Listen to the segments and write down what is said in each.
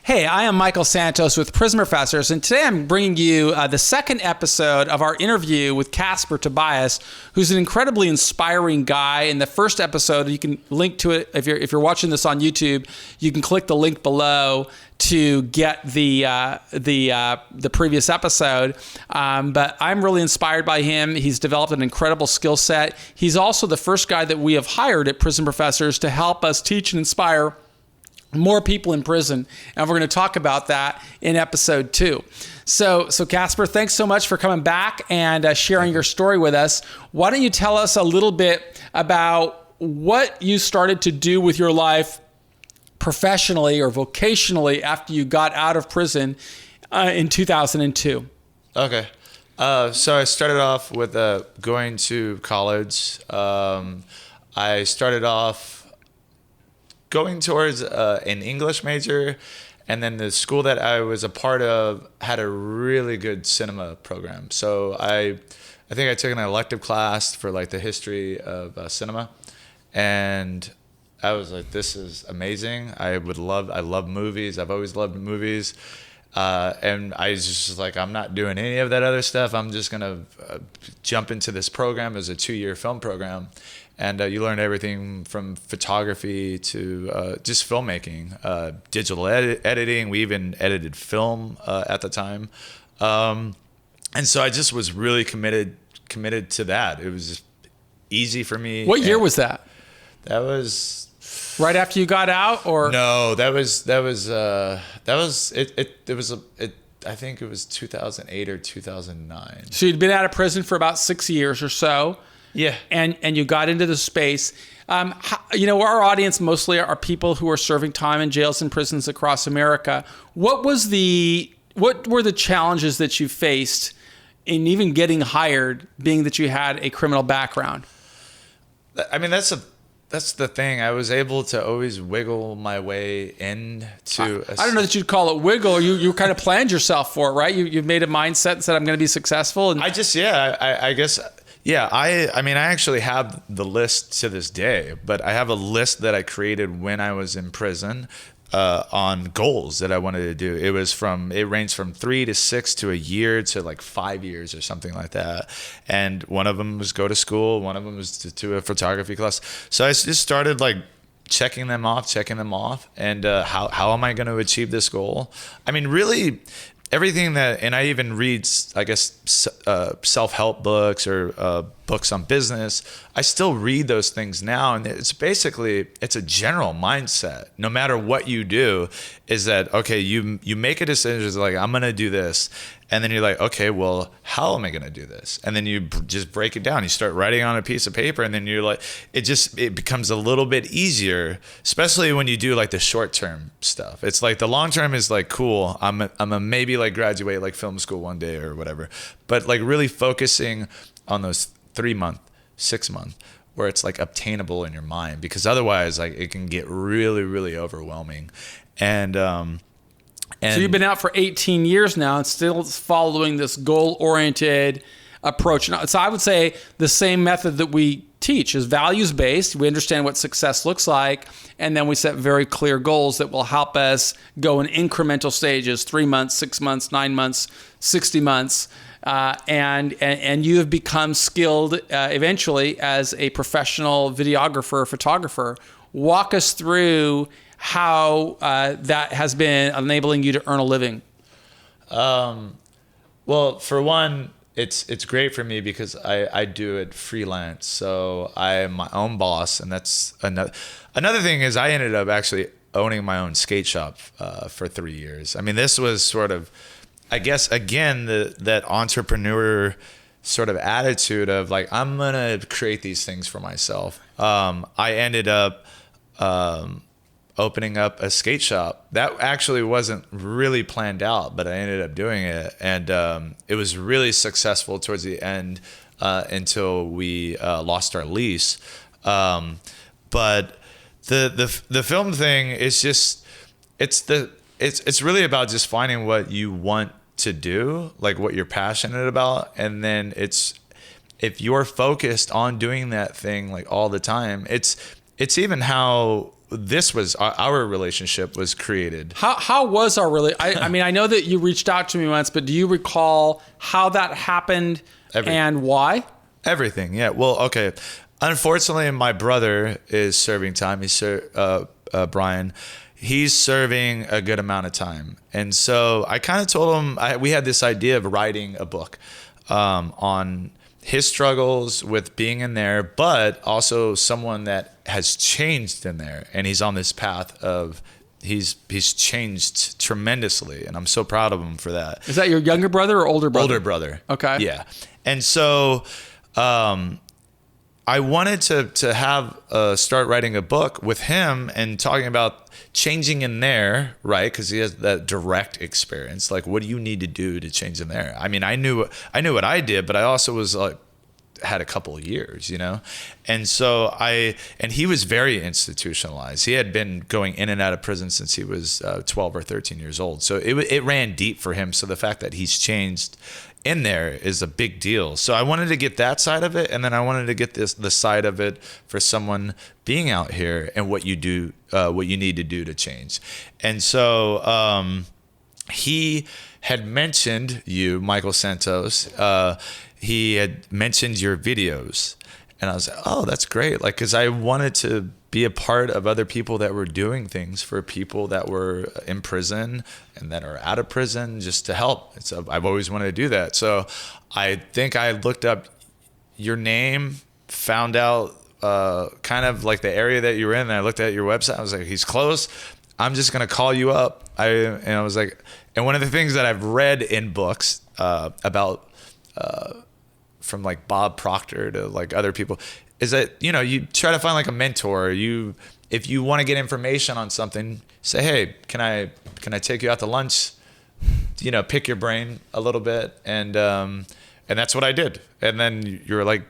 Hey, I am Michael Santos with Prison Professors, and today I'm bringing you the second episode of our interview with Kasper Tobias, who's an incredibly inspiring guy. In the first episode, you can link to it if you're watching this on YouTube. You can click the link below to get the previous episode. But I'm really inspired by him. He's developed an incredible skill set. He's also the first guy that we have hired at Prison Professors to help us teach and inspire more people in prison, and we're going to talk about that in episode 2. So Kasper, thanks so much for coming back and sharing your story with us. Why don't you tell us a little bit about what you started to do with your life professionally or vocationally after you got out of prison in 2002? Okay. So I started off with going to college. I started off going towards an English major, and then the school that I was a part of had a really good cinema program. So I think I took an elective class for like the history of cinema, and I was like, this is amazing. I love movies. I've always loved movies. And I was just like, I'm not doing any of that other stuff. I'm just going to jump into this program. It was a 2-year film program. And you learn everything from photography to just filmmaking, digital editing. We even edited film at the time. And so I just was really committed to that. It was just easy for me. What year was that? That was right after you got out, or no? That was I think it was 2008 or 2009. So you'd been out of prison for about 6 years or so. Yeah. And you got into the space. Our audience mostly are people who are serving time in jails and prisons across America. What were the challenges that you faced in even getting hired, being that you had a criminal background? I mean, that's the thing. I was able to always wiggle my way into. I don't know that you'd call it wiggle. You kind of planned yourself for it, right? You've made a mindset and said, I'm going to be successful. And I guess. Yeah, I mean, I actually have the list to this day, but I have a list that I created when I was in prison on goals that I wanted to do. It ranged from 3 to 6 to a year to like 5 years or something like that. And one of them was go to school. One of them was to a photography class. So I just started like checking them off. And how am I going to achieve this goal? I mean, really, everything that, and I even read, I guess, self-help books or books on business. I still read those things now, and it's a general mindset. No matter what you do, is that okay? You make a decision, it's like I'm gonna do this, and then you're like, okay, well, how am I gonna do this? And then you just break it down. You start writing on a piece of paper, and then you're like, it becomes a little bit easier, especially when you do like the short term stuff. It's like the long term is like cool. I'm a maybe like graduate like film school one day or whatever, but like really focusing on those 3-month, 6-month, where it's like obtainable in your mind, because otherwise like it can get really, really overwhelming. And so you've been out for 18 years now and still following this goal-oriented approach. So I would say the same method that we teach is values-based. We understand what success looks like, and then we set very clear goals that will help us go in incremental stages: 3 months, 6 months, 9 months, 60 months. And you have become skilled eventually as a professional videographer, photographer. Walk us through how that has been enabling you to earn a living. Well, for one, it's great for me because I do it freelance. So I am my own boss, and that's another thing is I ended up actually owning my own skate shop for 3 years. I mean, this was sort of, I guess, again, that entrepreneur sort of attitude of like, I'm going to create these things for myself. I ended up opening up a skate shop. That actually wasn't really planned out, but I ended up doing it. And it was really successful towards the end until we lost our lease. But the film thing is just, it's really about just finding what you want to do, like what you're passionate about. And then if you're focused on doing that thing like all the time, it's even how this was our relationship was created. How was our I mean, I know that you reached out to me once, but do you recall how that happened and why? Everything. Yeah. Well, okay. Unfortunately, my brother is serving time. He's Brian. He's serving a good amount of time. And so I kind of told him, we had this idea of writing a book on his struggles with being in there, but also someone that has changed in there. And he's on this path of, he's changed tremendously. And I'm so proud of him for that. Is that your younger brother or older brother? Older brother. Okay. Yeah. And so I wanted to have start writing a book with him and talking about changing in there, right? Because he has that direct experience. Like, what do you need to do to change in there? I mean, I knew what I did, but I also was like, had a couple of years, you know? And so and he was very institutionalized. He had been going in and out of prison since he was 12 or 13 years old. So it ran deep for him. So the fact that he's changed in there is a big deal. So I wanted to get that side of it, and then I wanted to get the side of it for someone being out here and what you do, what you need to do to change. And so he had mentioned you, Michael Santos. He had mentioned your videos, and I was like, oh, that's great. Like, cause I wanted to be a part of other people that were doing things for people that were in prison and that are out of prison, just to help. And so I've always wanted to do that. So I think I looked up your name, found out kind of like the area that you were in, and I looked at your website. I was like, he's close. I'm just gonna call you up. And I was like, and one of the things that I've read in books about from like Bob Proctor to like other people is that, you know, you try to find like a mentor. If you want to get information on something, say, hey, can I take you out to lunch? You know, pick your brain a little bit. And that's what I did. And then you're like,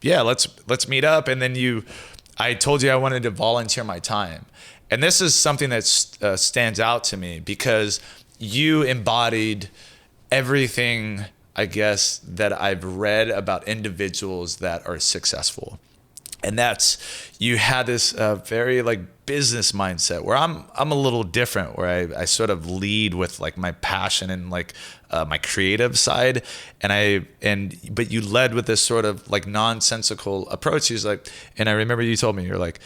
yeah, let's meet up. And then I told you I wanted to volunteer my time. And this is something that stands out to me because you embodied everything, I guess, that I've read about individuals that are successful. And that's, you had this very like business mindset where I'm a little different, where I sort of lead with like my passion and like my creative side. But you led with this sort of like nonsensical approach. He's like, and I remember you told me, you're like,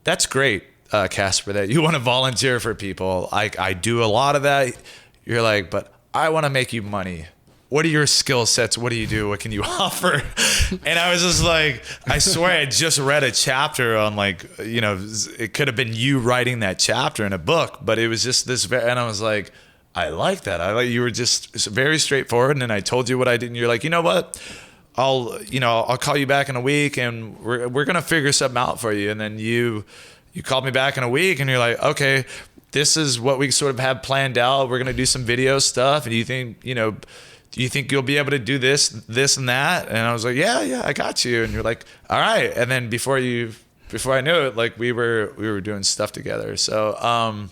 that's great, Kasper, that you want to volunteer for people. I do a lot of that. You're like, but I want to make you money. What are your skill sets? What do you do? What can you offer? And I was just like, I swear I just read a chapter on like, you know, it could have been you writing that chapter in a book, but it was just this, and I was like, I like that. You were just very straightforward. And then I told you what I did. And you're like, you know what? I'll call you back in a week and we're going to figure something out for you. And then you called me back in a week and you're like, okay, this is what we sort of have planned out. We're going to do some video stuff. And do you think you'll be able to do this and that? And I was like, yeah, I got you. And you're like, all right. And then before I knew it, like we were doing stuff together. So,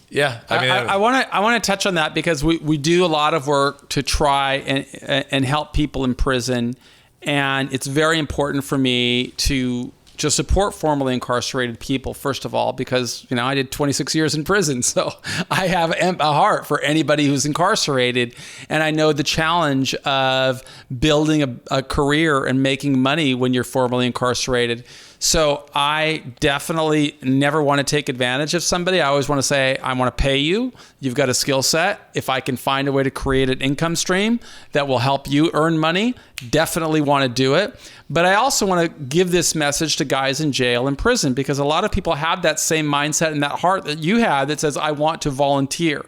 yeah, I mean, I want to touch on that because we do a lot of work to try and help people in prison. And it's very important for me to support formerly incarcerated people, first of all, because, you know, I did 26 years in prison. So I have a heart for anybody who's incarcerated. And I know the challenge of building a career and making money when you're formerly incarcerated. So I definitely never want to take advantage of somebody. I always want to say, I want to pay you. You've got a skill set. If I can find a way to create an income stream that will help you earn money, definitely want to do it. But I also want to give this message to guys in jail and prison, because a lot of people have that same mindset and that heart that you have that says, I want to volunteer.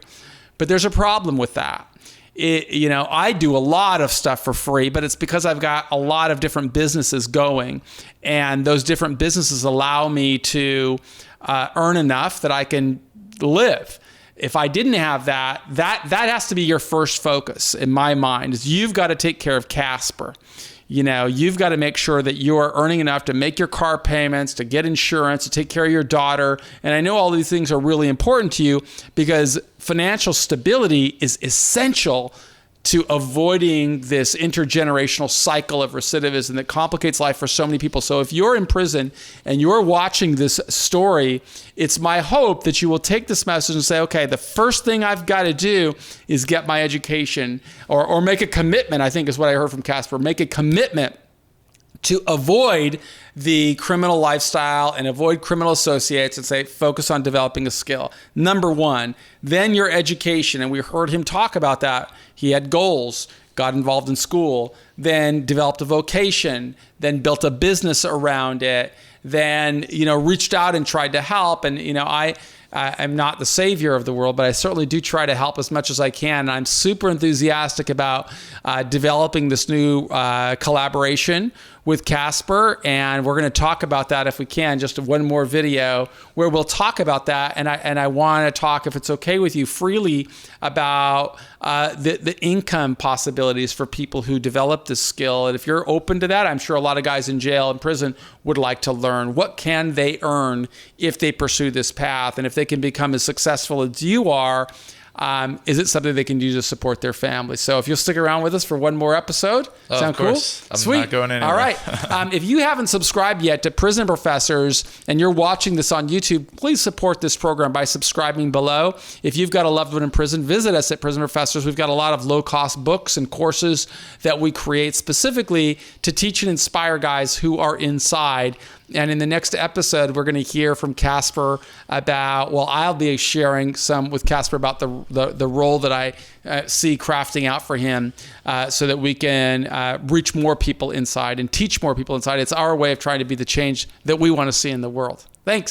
But there's a problem with that. I do a lot of stuff for free, but it's because I've got a lot of different businesses going, and those different businesses allow me to earn enough that I can live. If I didn't have that has to be your first focus in my mind, is you've got to take care of Kasper. You know, you've got to make sure that you are earning enough to make your car payments, to get insurance, to take care of your daughter. And I know all these things are really important to you because financial stability is essential to avoiding this intergenerational cycle of recidivism that complicates life for so many people. So if you're in prison and you're watching this story, it's my hope that you will take this message and say, okay, the first thing I've got to do is get my education, or make a commitment, I think is what I heard from Kasper, make a commitment to avoid the criminal lifestyle and avoid criminal associates, and say, focus on developing a skill. Number one, then your education. And we heard him talk about that. He had goals, got involved in school, then developed a vocation, then built a business around it, then, reached out and tried to help. And, I'm not the savior of the world, but I certainly do try to help as much as I can. I'm super enthusiastic about developing this new collaboration with Kasper, and we're going to talk about that if we can. Just one more video where we'll talk about that, and I want to talk, if it's okay with you, freely about the income possibilities for people who develop this skill. And if you're open to that, I'm sure a lot of guys in jail and prison would like to learn what can they earn if they pursue this path, and if they can become as successful as you are. Is it something they can do to support their family? So if you'll stick around with us for one more episode, sound cool? I'm Sweet. Not going anywhere. All right. If you haven't subscribed yet to Prison Professors and you're watching this on YouTube, please support this program by subscribing below. If you've got a loved one in prison, visit us at Prison Professors. We've got a lot of low-cost books and courses that we create specifically to teach and inspire guys who are inside. And in the next episode, we're going to hear from Kasper about, I'll be sharing some with Kasper about the role that I see crafting out for him so that we can reach more people inside and teach more people inside. It's our way of trying to be the change that we want to see in the world. Thanks.